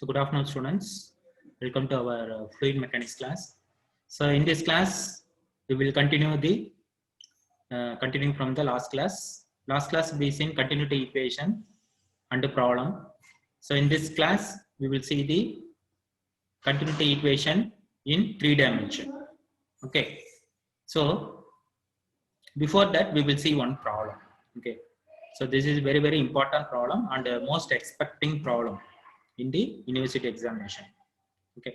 So good afternoon, students. Welcome to our fluid mechanics class. So in this class, we will continue the continuing from the last class. Last class we seen continuity equation and the problem. So in this class, we will see the continuity equation in 3 dimension. Okay. So before that, we will see one problem. Okay. So this is very important problem and most expecting problem in the university examination. Okay.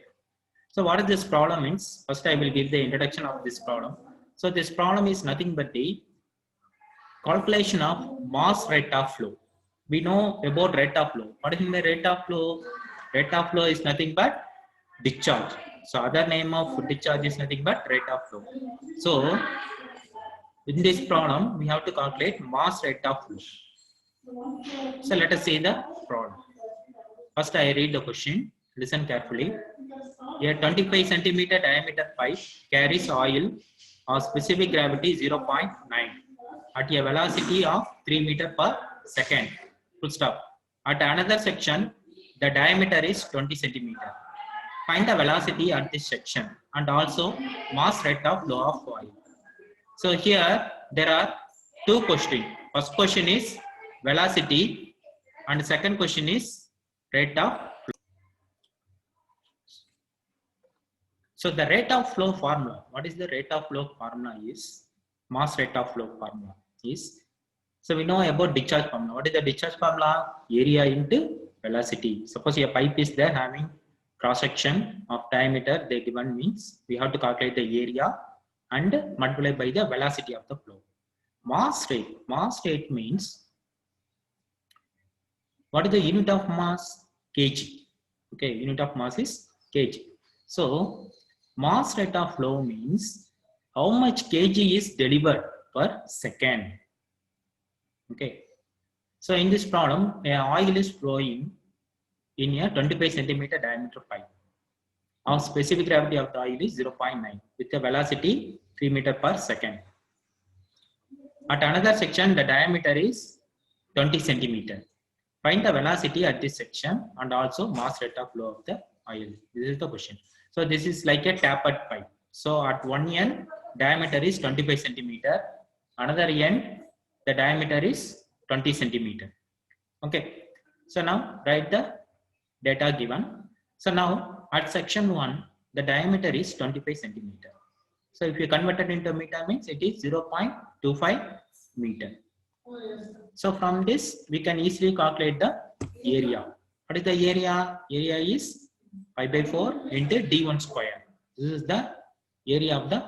So what is this problem means? First I will give the introduction of this problem. So this problem is nothing but the calculation of mass rate of flow. We know about rate of flow. What is the rate of flow? Rate of flow is nothing but discharge. So other name of discharge is nothing but rate of flow. So in this problem, we have to calculate mass rate of flow. So let us see the problem. First I read the question. Listen carefully. A 25 centimeter diameter pipe carries oil of specific gravity 0.9 at a velocity of 3 meter per second. Full stop. At another section, the diameter is 20 centimeter. Find the velocity at this section and also mass rate of flow of oil. So here there are two questions. First question is velocity and second question is rate of flow. So the rate of flow formula, what is the rate of flow formula is, mass rate of flow formula is, so we know about discharge formula. What is the discharge formula? Area into velocity. Suppose a pipe is there having cross section of diameter, they given means we have to calculate the area and multiply by the velocity of the flow. Mass rate means, what is the unit of mass? Kg. Okay, unit of mass is kg. So mass rate of flow means how much kg is delivered per second. Okay. So in this problem, oil is flowing in a 25 centimeter diameter pipe. Our specific gravity of the oil is 0.9 with a velocity 3 meter per second. At another section, the diameter is 20 centimeter. Find the velocity at this section and also mass rate of flow of the oil. This is the question. So this is like a tapered pipe. So at one end, diameter is 25 centimeter. Another end, the diameter is 20 centimeter. Okay. So now write the data given. So now at section 1, the diameter is 25 centimeter. So if you convert it into meter means it is 0.25 meter. So from this, we can easily calculate the area. What is the area? Area is pi by 4 into d1 square. This is the area of the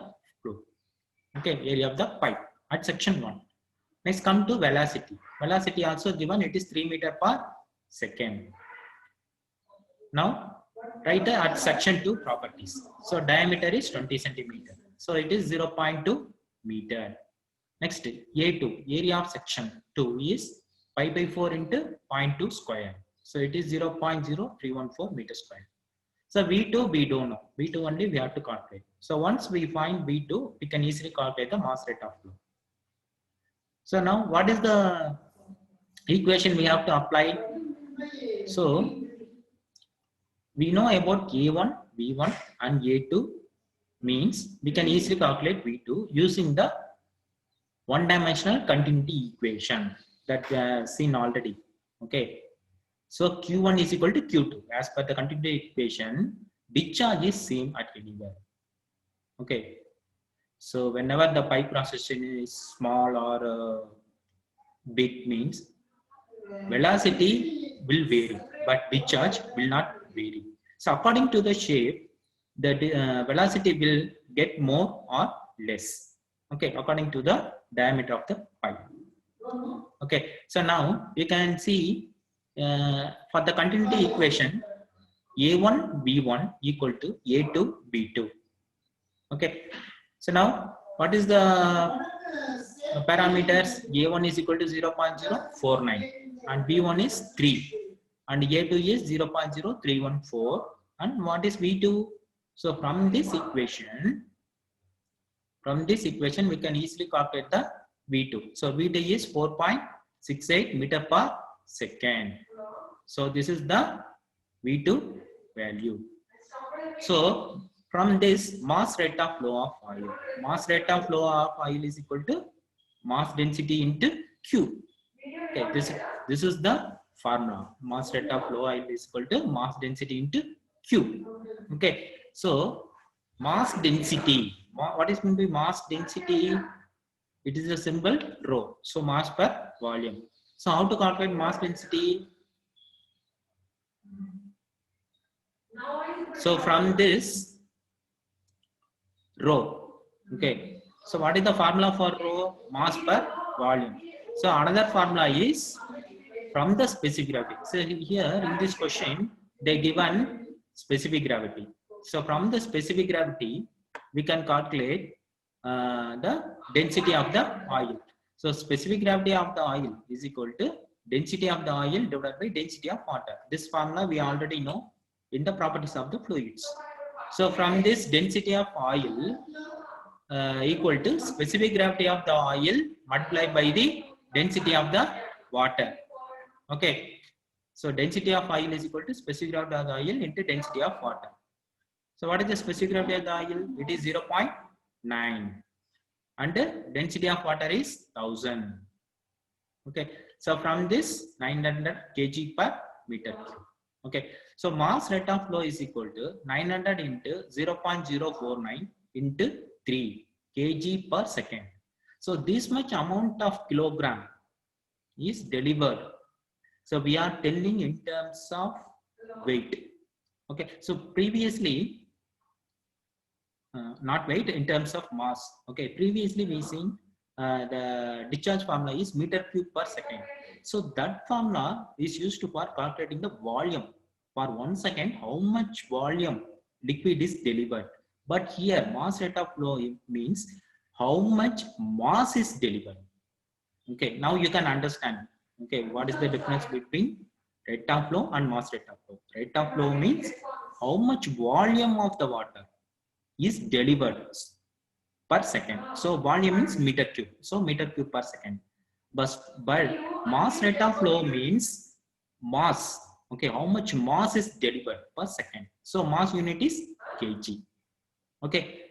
flow. Okay, area of the pipe at section 1. Next come to velocity. Velocity also given, it is 3 meter per second. Now write the at section 2 properties. So diameter is 20 centimeter. So it is 0.2 meter. Next, A2, area of section 2 is pi by 4 into 0.2 square. So it is 0.0314 meter square. So V2, we don't know. V2 only we have to calculate. So once we find V2, we can easily calculate the mass rate of flow. So now what is the equation we have to apply? So we know about A1, V1 and A2 means we can easily calculate V2 using the one-dimensional continuity equation that we have seen already. Okay. So Q1 is equal to Q2. As per the continuity equation, discharge is same at anywhere. Okay. So whenever the pipe cross section is small or big means velocity will vary, but discharge will not vary. So according to the shape, the velocity will get more or less. Okay, according to the diameter of the pipe. Okay, so now you can see for the continuity equation, A1 B1 equal to A2 B2. Okay, so now what is the parameters? A1 is equal to 0.049 and B1 is 3 and A2 is 0.0314 and what is V2? So from this equation we can easily calculate the V2. So V2 is 4.68 meter per second. So this is the V2 value. So from this, mass rate of flow of oil. Mass rate of flow of oil is equal to mass density into Q. Okay, this is the formula. Mass rate of flow oil is equal to mass density into Q. Okay, so mass density. What is meant by mass density? It is a symbol rho. So mass per volume. So how to calculate mass density? So from this rho. Okay. So what is the formula for rho? Mass per volume. So another formula is from the specific gravity. So here in this question, they given specific gravity. So from the specific gravity, we can calculate the density of the oil. So specific gravity of the oil is equal to density of the oil divided by density of water. This formula we already know in the properties of the fluids. So from this density of oil equal to specific gravity of the oil multiplied by the density of the water. Okay. So density of oil is equal to specific gravity of the oil into density of water. So what is the specific gravity of the oil? It is 0.9 and density of water is 1000. Okay. So from this 900 kg per meter cube. Okay. So mass rate of flow is equal to 900 into 0.049 into 3 kg per second. So this much amount of kilogram is delivered. So we are telling in terms of weight. Okay. So previously, not weight, in terms of mass. Okay. Previously we seen the discharge formula is meter cube per second. So that formula is used for calculating the volume. For 1 second, how much volume liquid is delivered. But here mass rate of flow means how much mass is delivered. Okay, now you can understand. Okay, what is the difference between rate of flow and mass rate of flow? Rate of flow means how much volume of the water is delivered per second. So volume means meter cube. So meter cube per second. But mass rate of flow means mass. Okay, how much mass is delivered per second. So mass unit is kg. Okay.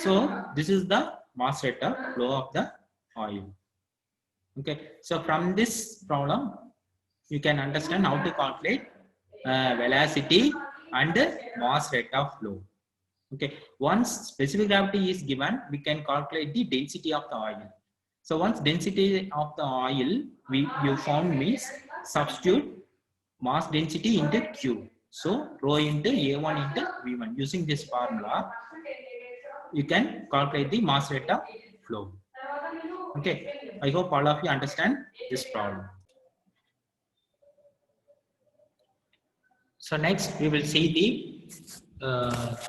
So this is the mass rate of flow of the oil. Okay. So from this problem, you can understand how to calculate velocity and mass rate of flow. Okay. Once specific gravity is given, we can calculate the density of the oil. So once density of the oil you found means substitute mass density into Q. So rho into A1 into V1. Using this formula, you can calculate the mass rate of flow. Okay. I hope all of you understand this problem. So next we will see the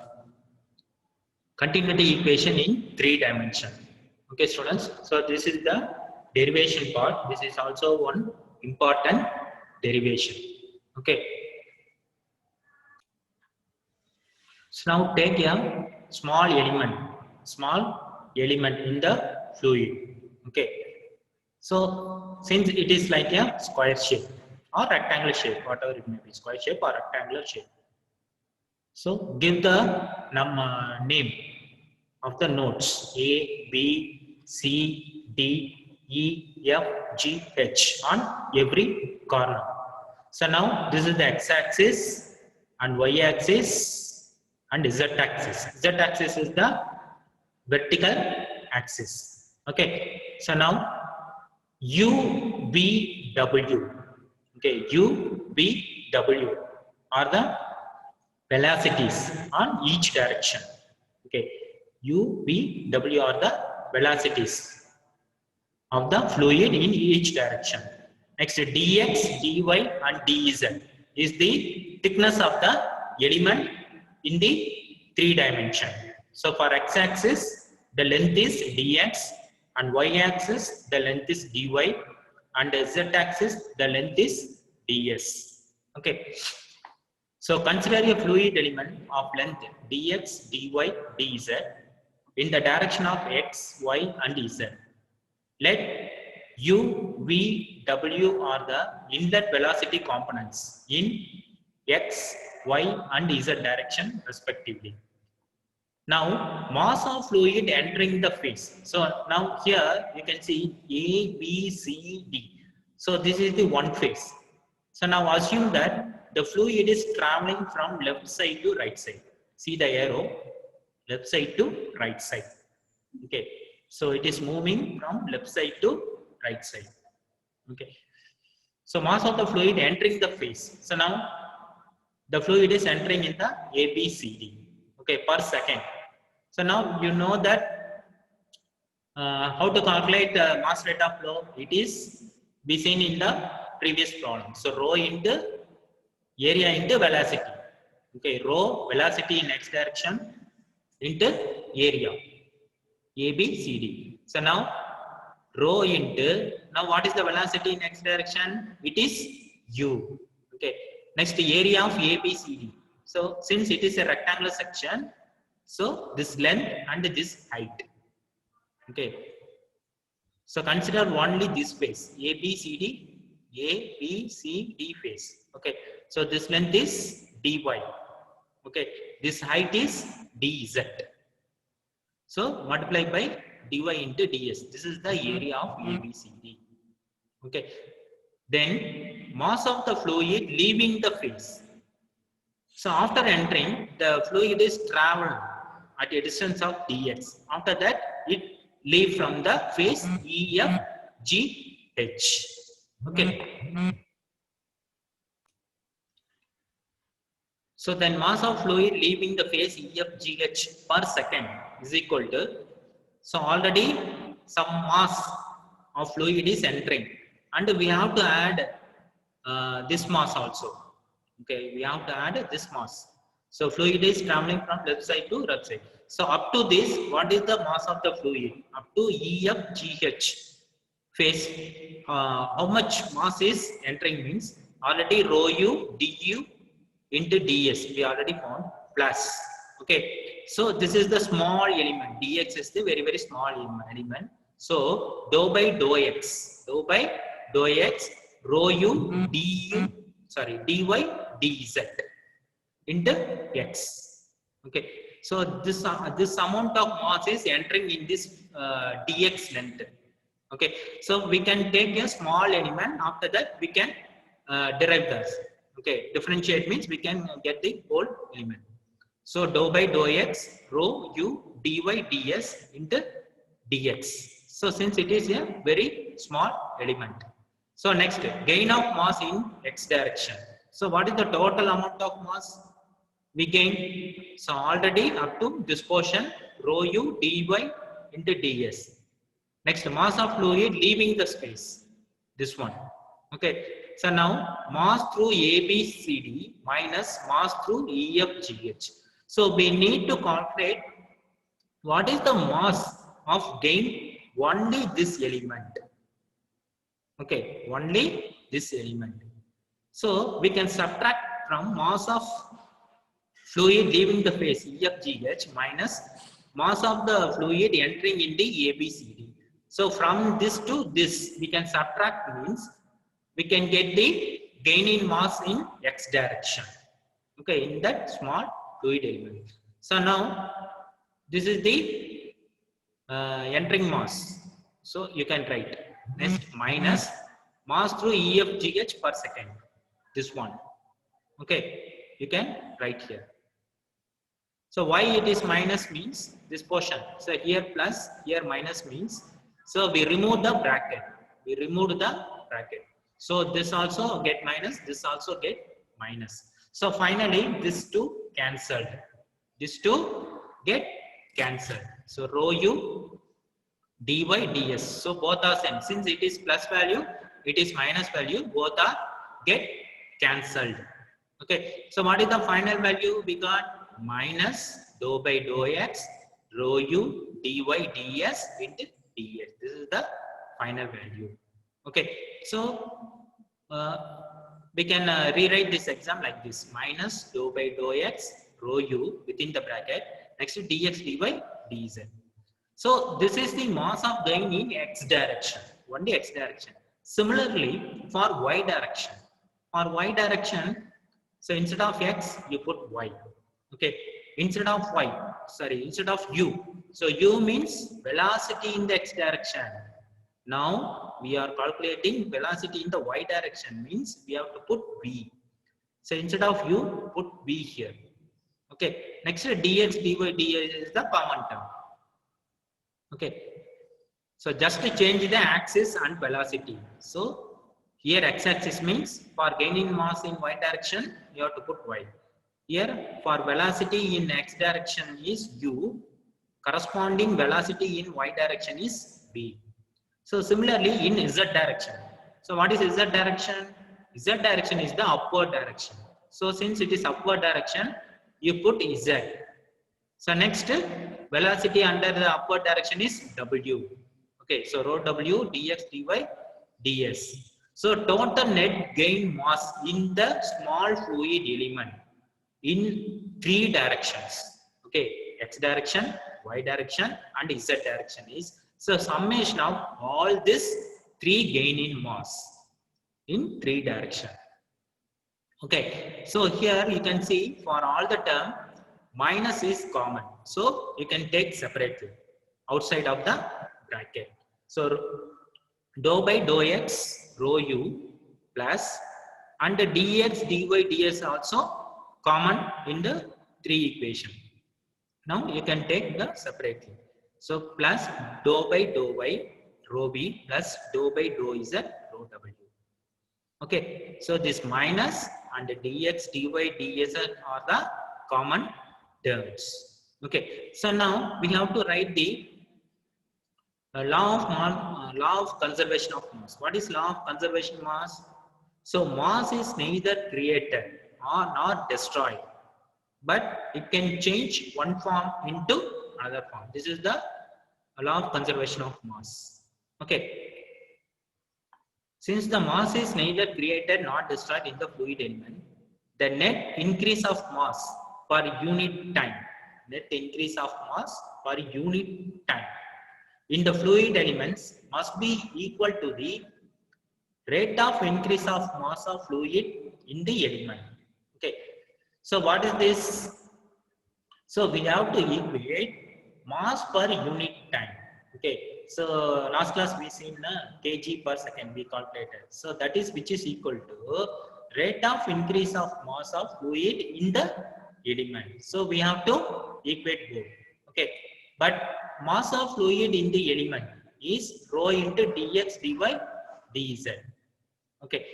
continuity equation in 3 dimensions. Okay, students. So this is the derivation part. This is also one important derivation. Okay. So now take a small element in the fluid. Okay. So since it is like a square shape or rectangular shape, whatever it may be, square shape or rectangular shape. So give the name of the nodes A, B, C, D, E, F, G, H on every corner. So now this is the x-axis and y-axis and z-axis. Z-axis is the vertical axis. Okay. So now U, B, W. Okay. U, B, W are the velocities on each direction. Okay. U, B, W are the velocities of the fluid in each direction. Next, dx, dy and dz is the thickness of the element in the 3 dimension. So for x-axis, the length is dx, and y-axis, the length is dy, and z-axis, the length is ds. Okay. So consider a fluid element of length dx, dy, dz in the direction of x, y, and z. Let U, V, W are the inlet velocity components in X, Y and Z direction respectively. Now, mass of fluid entering the phase. So now here you can see A, B, C, D. So this is the one phase. So now assume that the fluid is traveling from left side to right side. See the arrow, left side to right side. Okay. So it is moving from left side to right side. Okay. So mass of the fluid entering the phase. So now the fluid is entering in the ABCD. Okay, per second. So now you know that how to calculate the mass rate of flow. It is be seen in the previous problem. So rho into area into velocity. Okay, rho velocity in x direction into area ABCD. So now rho into, now what is the velocity in x direction? It is u. Okay, next area of ABCD. So since it is a rectangular section, so this length and this height. Okay, so consider only this phase ABCD, ABCD phase. Okay, so this length is dy. Okay, this height is dz. So multiply by dy into ds. This is the area of ABCD. Okay, then mass of the fluid leaving the phase. So after entering, the fluid is traveled at a distance of dx. After that, it leave from the phase EFGH. Okay. So then mass of fluid leaving the phase EFGH per second is equal to, so already some mass of fluid is entering and we have to add this mass also. Okay, we have to add this mass. So fluid is traveling from left side to right side. So up to this, what is the mass of the fluid? Up to EFGH phase, how much mass is entering means already rho u du into ds we already found plus. Okay, so this is the small element. Dx is the very small element. So dou by dou x rho u du, sorry, dy dz into x. Okay, so this amount of mass is entering in this dx length. Okay, so we can take a small element. After that, we can derive this. Okay, differentiate means we can get the whole element. So dou by dou x rho u dy ds into dx. So since it is a very small element. So next, gain of mass in x direction. So what is the total amount of mass we gain? So already up to this portion rho u dy into ds. Next, mass of fluid leaving the space. This one. Okay. So now mass through ABCD minus mass through EFGH. So we need to calculate what is the mass of gain only this element. Okay, only this element. So we can subtract from mass of fluid leaving the phase EFGH minus mass of the fluid entering in the ABCD. So from this to this, we can subtract means we can get the gain in mass in x direction. Okay, in that small fluid element. So now this is the entering mass. So you can write next minus mass through EFGH per second. This one. Okay, you can write here. So why it is minus means this portion. So here plus, here minus means. So we remove the bracket. We removed the bracket. So this also get minus, this also get minus. So finally this two cancelled. These two get cancelled. So rho u dy ds. So both are same. Since it is plus value, it is minus value. Both are get cancelled. Okay. So what is the final value we got? Minus dou by dou x rho u dy ds into ds. This is the final value. Okay, so we can rewrite this exam like this: minus dou by dou x rho u within the bracket, next to dx dy dz. So this is the mass of gain in x direction, only x direction. Similarly, for y direction, So instead of x, you put y. Okay. Instead of u. So u means velocity in the x direction. Now we are calculating velocity in the y direction, means we have to put v. So instead of u, put v here. Okay. Next dx, dy, dx is the common term. Okay. So just to change the axis and velocity. So here x-axis means for gaining mass in y direction, you have to put y. Here for velocity in x direction is u, corresponding velocity in y direction is v. So similarly in z direction. So what is z direction? Z direction is the upward direction. So since it is upward direction, you put z. So next velocity under the upward direction is w. Okay, so rho w dx dy ds. So total net gain mass in the small fluid element in three directions. Okay, x direction, y direction, and z direction is, so summation of all this three gain in mass in three direction. Okay, so here you can see for all the term minus is common, so you can take separately outside of the bracket. So dou by dou x rho u plus, and the dx dy ds also common in the three equation. Now you can take the separately. So plus dou by dou y rho b plus dou by dou z rho w. Okay, so this minus and dx dy ds are the common terms. Okay, so now we have to write the law of conservation of mass. What is law of conservation of mass? So mass is neither created or not destroyed, but it can change one form into another form. This is the law of conservation of mass. Okay. Since the mass is neither created nor destroyed in the fluid element, the net increase of mass per unit time, in the fluid elements must be equal to the rate of increase of mass of fluid in the element. Okay. So what is this? So we have to equate mass per unit time. Okay. So last class we seen kg per second we calculated. So that is which is equal to rate of increase of mass of fluid in the element. So we have to equate both. Okay. But mass of fluid in the element is rho into dx dy dz. Okay.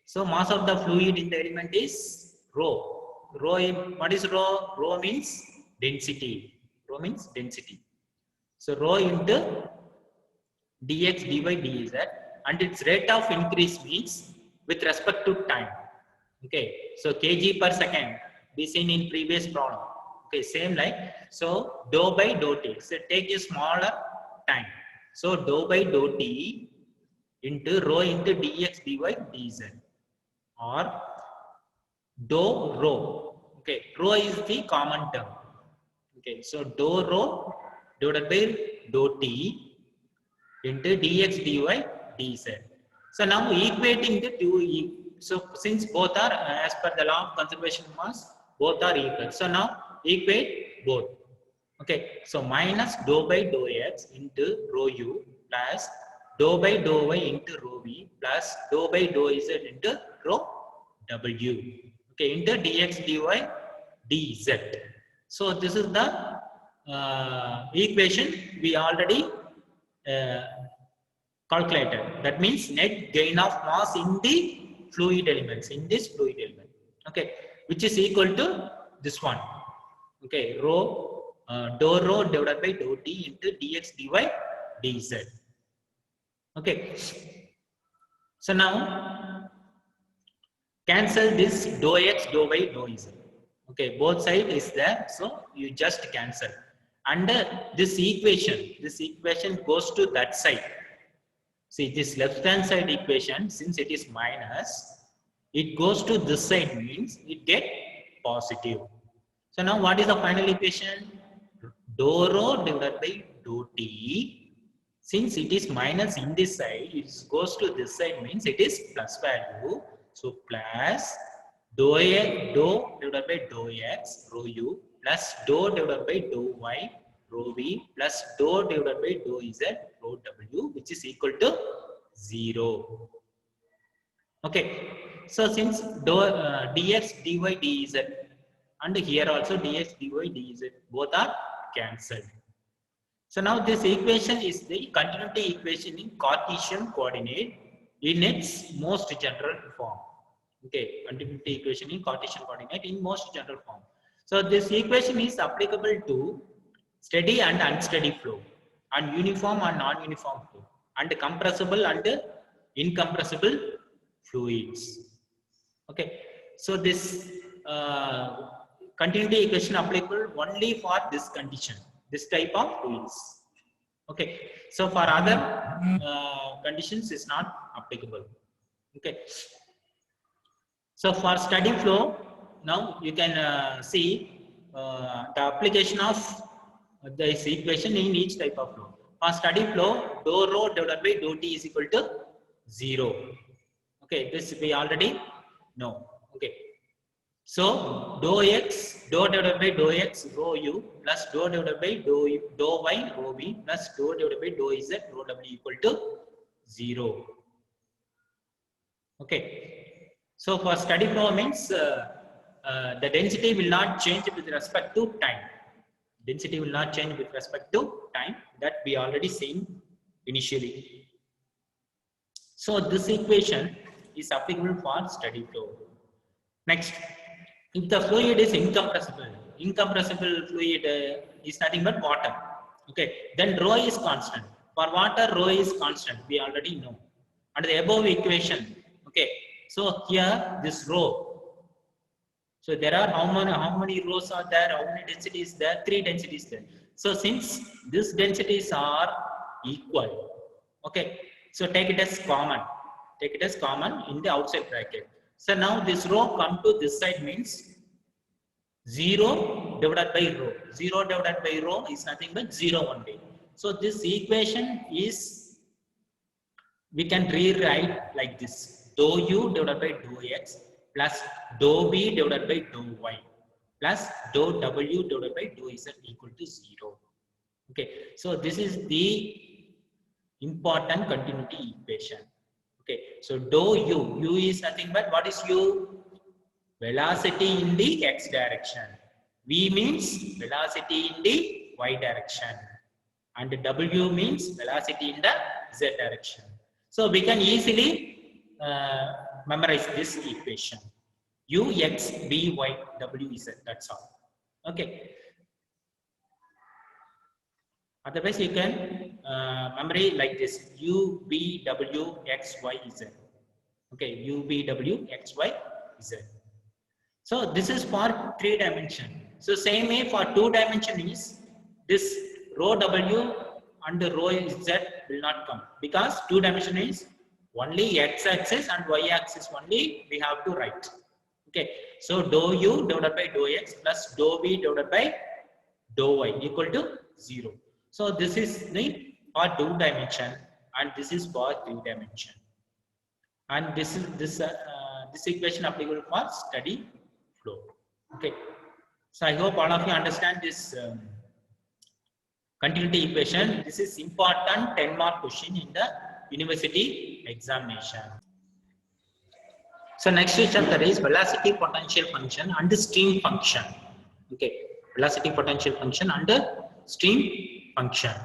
So mass of the fluid in the element is rho. What is rho? Rho means density. So rho into dx dy dz, and its rate of increase means with respect to time. Okay, so kg per second we seen in previous problem. Okay, same like, so dou by dou t, so take a smaller time, so dou by dou t into rho into dx dy dz, or dou rho. Okay, rho is the common term. Okay, so dou rho divided by dou t into dx dy dz. So now equating the two, so since both are as per the law of conservation of mass, both are equal. So now equate both. Okay, so minus dou by dou x into rho u plus dou by dou y into rho v plus dou by dou z into rho w. Okay, into dx dy dz. So this is the equation we already calculated. That means net gain of mass in the fluid elements, in this fluid element. Okay, which is equal to this one. Okay, rho dou rho divided by dou t into dx dy dz. Okay, so now cancel this dou x, dou y, dou z. Okay, both side is there, so you just cancel. And this equation goes to that side. See, this left hand side equation, since it is minus, it goes to this side, means it get positive. So now what is the final equation? Dou rho divided by dou t. Since it is minus in this side, it goes to this side, means it is plus value. So plus dou a dou divided by dou x rho u plus dou divided by dou y rho v plus dou divided by dou z rho w, which is equal to 0. Okay, so since dx dy dz and here also dx dy dz both are cancelled. So now this equation is the continuity equation in Cartesian coordinate in its most general form. Okay, continuity equation in Cartesian coordinate in most general form. So this equation is applicable to steady and unsteady flow, and uniform and non-uniform flow, and compressible and incompressible fluids. Okay, so this continuity equation applicable only for this condition, this type of fluids. Okay, so for other conditions is not applicable. Okay, so for steady flow, now you can see the application of this equation in each type of flow. For steady flow, dou rho divided by dou t is equal to 0. Okay, this we already know. Okay, so dou x dou divided by dou x rho u plus dou divided by dou y rho v plus dou divided by dou z rho w equal to 0. Okay, so for steady flow means the density will not change with respect to time. Density will not change with respect to time, that we already seen initially. So this equation is applicable for steady flow. Next, if the fluid is incompressible fluid is nothing but water. Okay, then rho is constant. For water, rho is constant. We already know. And the above equation. Okay, so here this rho. So there are how many rows are there? How many densities there? 3 densities there. So since these densities are equal, okay, so take it as common. Take it as common in the outside bracket. So now this row come to this side means 0 divided by rho. 0 divided by rho is nothing but 0 only. So this equation is, we can rewrite like this: dou u divided by dou x plus dou v divided by dou y plus dou w divided by dou z equal to 0. Okay, so this is the important continuity equation. Okay, so dou u is nothing but, what is u? Velocity in the x direction. V means velocity in the y direction, and w means velocity in the z direction. So we can easily memorize this equation: u x v y w z. That's all. Okay. Otherwise, you can memorize like this: u v w x y z. Okay, u v w x y z. So this is for 3 dimension. So same way for 2 dimension is this rho w and rho z will not come, because 2 dimension is only x axis and y axis only we have to write. Okay, so dou u divided by dou x plus dou v divided by dou y equal to 0. So this is the for 2 dimension, and this is for 3 dimension, and this is this equation applicable for steady flow. Okay, so I hope all of you understand this continuity equation. This is important 10-mark question in the university examination. So next chapter is velocity potential function and stream function. Okay, velocity potential function and stream function.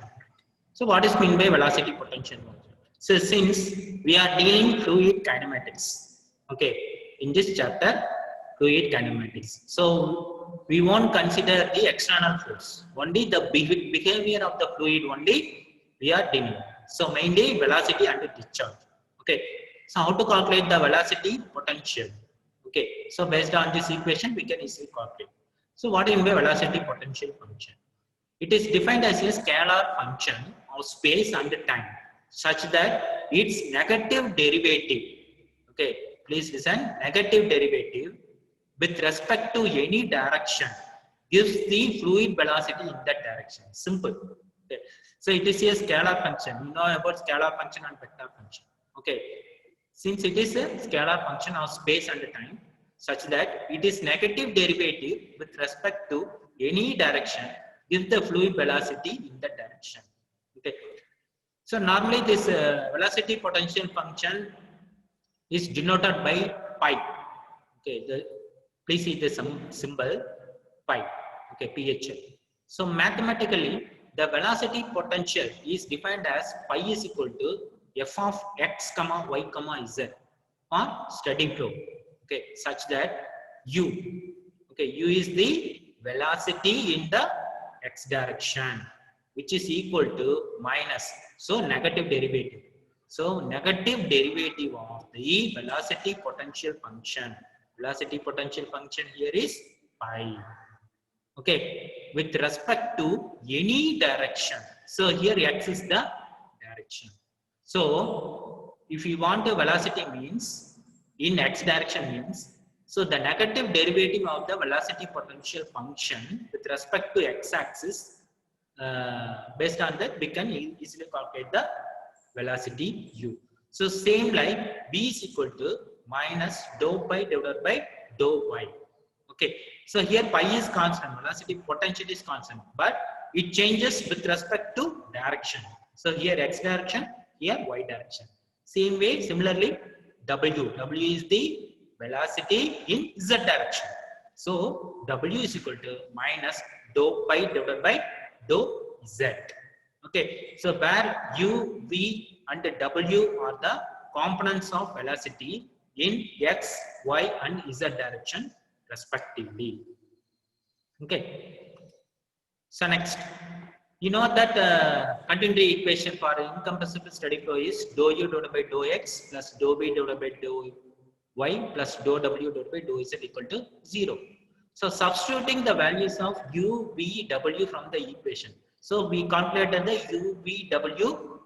So what is meant by velocity potential function? So since we are dealing fluid kinematics, okay, in this chapter, fluid kinematics, so we won't consider the external force, only the behavior of the fluid only we are dealing. So mainly velocity and discharge. Okay, so how to calculate the velocity potential? Okay, so based on this equation we can easily calculate. So what is mean by velocity potential function? It is defined as a scalar function of space and time, such that its negative derivative, okay, please listen, negative derivative with respect to any direction gives the fluid velocity in that direction. Simple. Okay. So it is a scalar function. You know about scalar function and vector function. Okay. Since it is a scalar function of space and time, such that it is negative derivative with respect to any direction if the fluid velocity in that direction. Okay. So normally this velocity potential function is denoted by pi. Okay, please see the symbol pi. Okay, PHL. So mathematically, the velocity potential is defined as pi is equal to f of x comma y comma z for steady flow. Okay, such that u. Okay, u is the velocity in the x direction, which is equal to minus. So negative derivative. So negative derivative of the velocity potential function. Velocity potential function here is pi. Okay, with respect to any direction. So here x is the direction. So if you want the velocity means in x direction means, so the negative derivative of the velocity potential function with respect to x axis, based on that we can easily calculate the velocity u. So same like v is equal to minus dou pi divided by dou y. Okay, so here pi is constant, velocity potential is constant, but it changes with respect to direction. So here x direction, here y direction. Same way, similarly, w is the velocity in z direction. So w is equal to minus dou pi divided by dou z. Okay, so where u, v and w are the components of velocity in x, y and z direction respectively. Okay, so next, you know that continuity equation for incompressible steady flow is dou u divided by dou x plus dou v divided by dou y plus dou w divided by dou z equal to 0. So substituting the values of u, v, w from the equation. So we calculated the u, v, w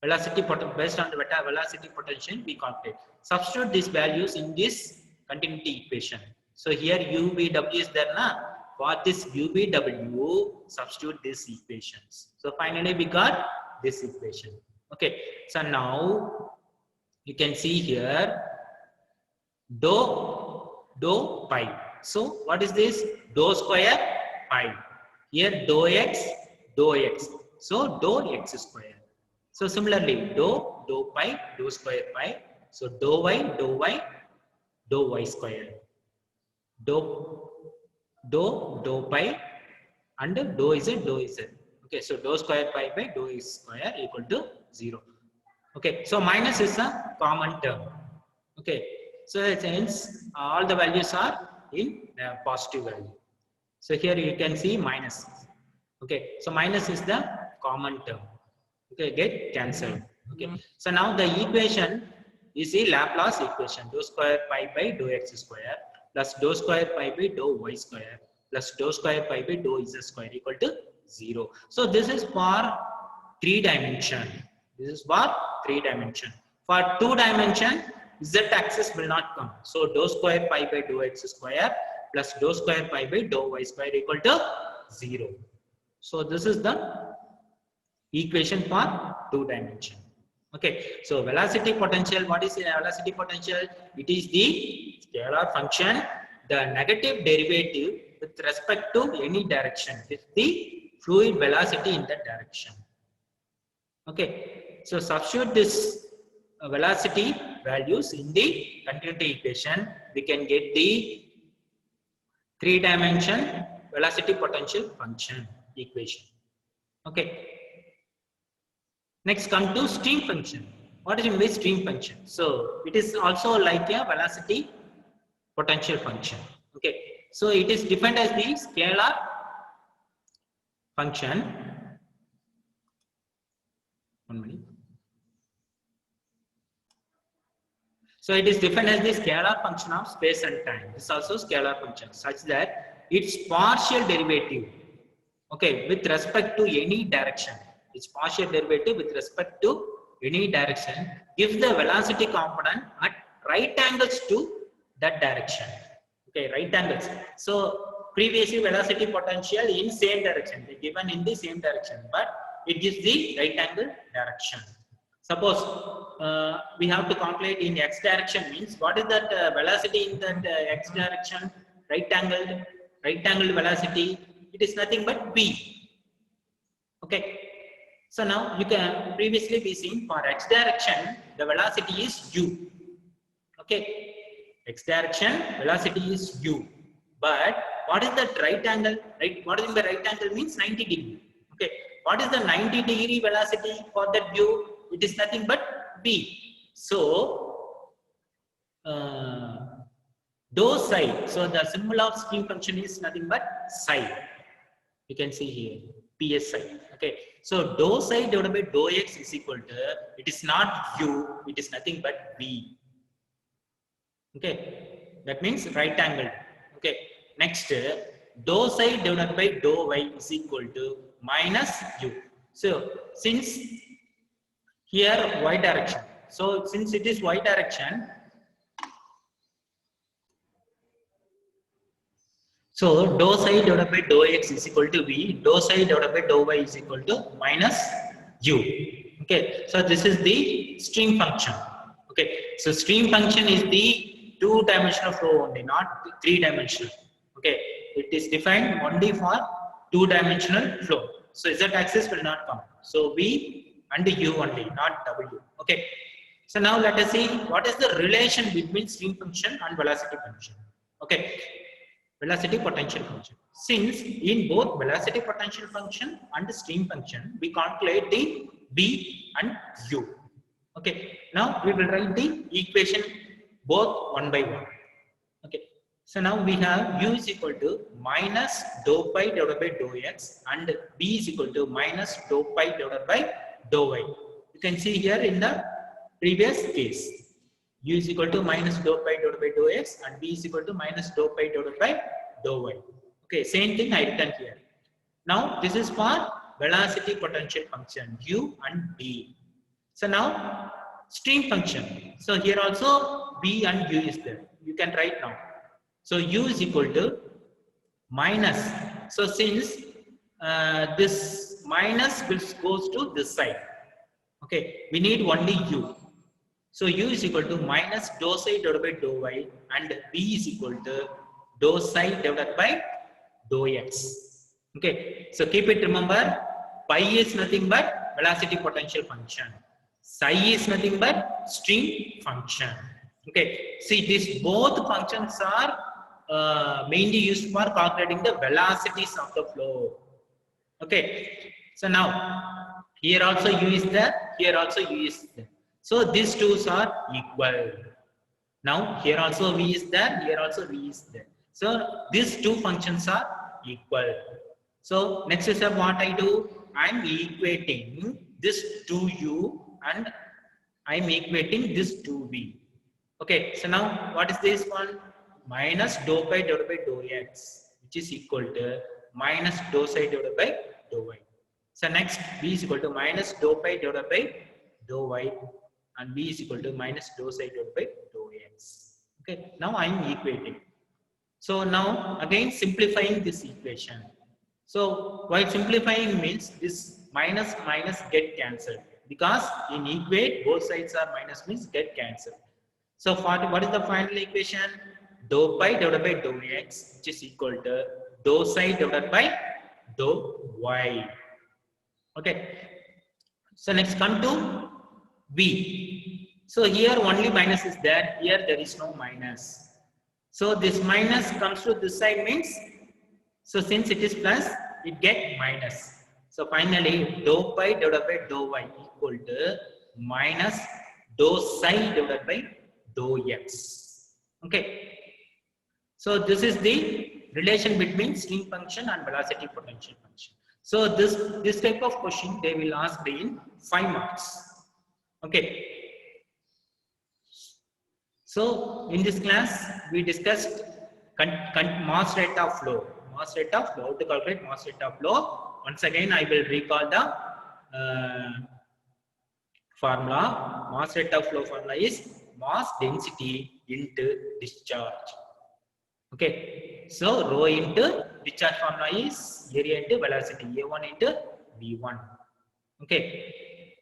velocity potential based on the velocity potential we calculate. Substitute these values in this continuity equation. So here u, v, w is there na. For this u, v, w, substitute these equations. So finally we got this equation. Okay. So now you can see here dou pi. So what is this? Dou square pi. Here dou x. So dou x square. So similarly dou pi, dou square pi. So dou y square. Dou pi and dou z. Okay, so dou square pi by dou x square equal to 0. Okay, so minus is a common term. Okay, so hence all the values are in positive value. So here you can see minus. Okay, so minus is the common term. Okay, get cancelled. Okay, so now the equation is the Laplace equation. Dou square pi by dou x square plus dou square pi by dou y square plus dou square pi by dou z square equal to 0. So this is for 3 dimension. This is for 3 dimension. For 2 dimension, z axis will not come. So dou square pi by dou x square plus dou square pi by dou y square equal to 0. So this is the equation for 2 dimension. Okay, so velocity potential, what is the velocity potential? It is the scalar function, the negative derivative with respect to any direction is the fluid velocity in that direction. Okay, so substitute this velocity values in the continuity equation, we can get the 3 dimension velocity potential function equation. Okay. Next, come to stream function. What is mean by stream function? So it is also like a velocity potential function. Okay, so it is defined as the scalar function. 1 minute. So it is defined as the scalar function of space and time. This is also scalar function such that its partial derivative, okay, with respect to any direction. Its partial derivative with respect to any direction gives the velocity component at right angles to that direction. Okay, right angles. So previously velocity potential in same direction, they given in the same direction, but it gives the right angle direction. Suppose we have to calculate in x direction, means what is that velocity in that x direction, right angled velocity, it is nothing but v. Okay, so now you can previously be seen for x direction the velocity is u. Okay, x direction velocity is u, but what is that right angle, right? What is the right angle means 90 degree. Okay, what is the 90 degree velocity for that view? It is nothing but v. So dou psi, so the symbol of stream function is nothing but psi. You can see here psi. Okay, so dou psi divided by dou x is equal to, it is not u, it is nothing but v. Okay, that means right angle. Okay, next dou psi divided by dou y is equal to minus u. So since here y direction, so since it is y direction, so dou psi divided by dou x is equal to v, dou psi divided by dou y is equal to minus u. Okay, so this is the stream function. Okay, so stream function is the two-dimensional flow only, not three-dimensional. Okay, it is defined only for two-dimensional flow. So z axis will not come. So v and u only, not w. Okay, so now let us see what is the relation between stream function and velocity function. Okay, velocity potential function. Since in both velocity potential function and stream function, we calculate the v and u. Okay, now we will write the equation both one by one. Okay, so now we have u is equal to minus dou pi divided by dou x and v is equal to minus dou pi divided by dou y. You can see here in the previous case, u is equal to minus dou pi divided by dou x and v is equal to minus dou pi divided by dou y. Okay, same thing I written here. Now this is for velocity potential function u and v. So now stream function. So here also v and u is there. You can write now. So u is equal to minus. So since this minus goes to this side. Okay, we need only u. So u is equal to minus dou psi divided by dou y and v is equal to dou psi divided by dou x. Okay, so keep it, remember, pi is nothing but velocity potential function. Psi is nothing but stream function. Okay, see, these both functions are mainly used for calculating the velocities of the flow. Okay, so now here also u is there, here also u is there. So these two are equal. Now here also v is there, here also v is there. So these two functions are equal. So next step what I do, I am equating this to u and I am equating this to v. Okay, so now what is this one? Minus dou pi divided by dou x, which is equal to minus dou psi divided by dou y. So next v is equal to minus dou pi divided by dou y and v is equal to minus dou psi divided by dou x. Okay, now I am equating. So now again simplifying this equation. So while simplifying means this minus minus get cancelled, because in equate both sides are minus means get cancelled. So for what is the final equation? Dou pi divided by dou x, which is equal to dou psi divided by dou y. Okay, so next come to v. So here only minus is there, here there is no minus. So this minus comes to this side means, so since it is plus, it get minus. So finally dou pi divided by dou y equal to minus dou psi divided by dou x. Okay, so this is the relation between stream function and velocity potential function. So this type of question they will ask in 5 marks. Okay, so in this class we discussed mass rate of flow. Mass rate of flow, to calculate mass rate of flow. Once again I will recall the formula. Mass rate of flow formula is mass density into discharge. Okay, so rho into discharge formula is area into velocity, a1 into v1. Okay,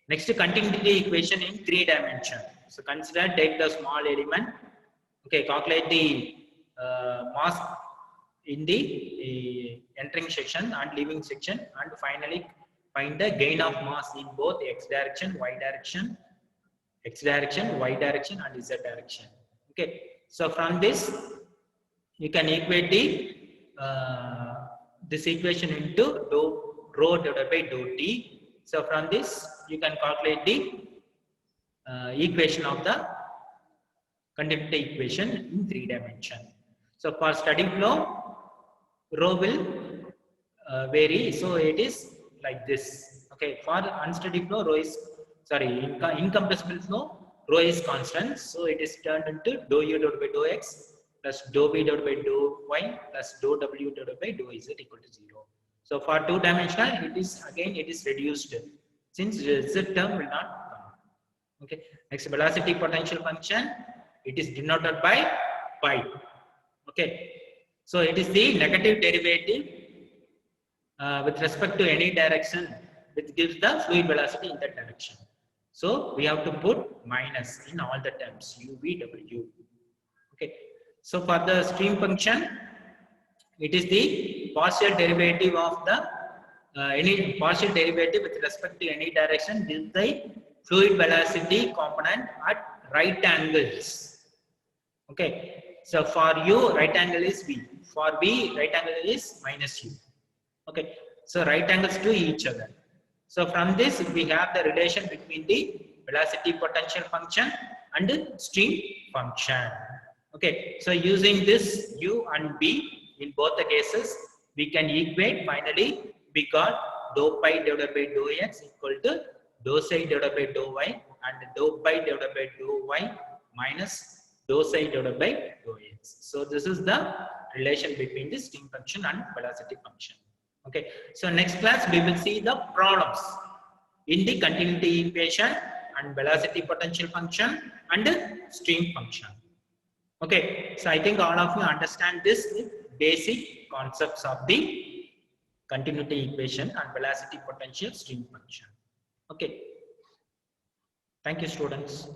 Next, continuity equation in 3 dimension. So consider, take the small element. Okay, calculate the mass in the entering section and leaving section, and finally find the gain of mass in both x direction, y direction, and z direction. Okay, so from this you can equate the this equation into rho divided by dou t. So from this you can calculate the equation of the continuity equation in 3 dimension. So for steady flow, rho will vary. So it is like this. Okay, for unsteady flow, rho is incompressible flow, rho is constant. So it is turned into dou u divided by dou x plus dou v divided by dou y plus dou w divided by dou z equal to 0. So for 2 dimensional, it is reduced since z term will not come. Okay, next velocity potential function, it is denoted by pi. Okay, so it is the negative derivative with respect to any direction which gives the fluid velocity in that direction. So we have to put minus in all the terms, u, v, w. Okay, so for the stream function, it is the partial derivative of the any partial derivative with respect to any direction gives the fluid velocity component at right angles. Okay, so for u, right angle is v. For v, right angle is minus u. Okay, so right angles to each other. So from this we have the relation between the velocity potential function and the stream function. Okay, so using this u and v in both the cases, we can equate. Finally we got dou pi divided by dou x equal to dou psi divided by dou y and dou pi divided by dou y minus dou psi divided by dou x. So this is the relation between the stream function and velocity function. Okay, so next class we will see the problems in the continuity equation and velocity potential function and stream function. Okay, so I think all of you understand this basic concepts of the continuity equation and velocity potential stream function. Okay, thank you students.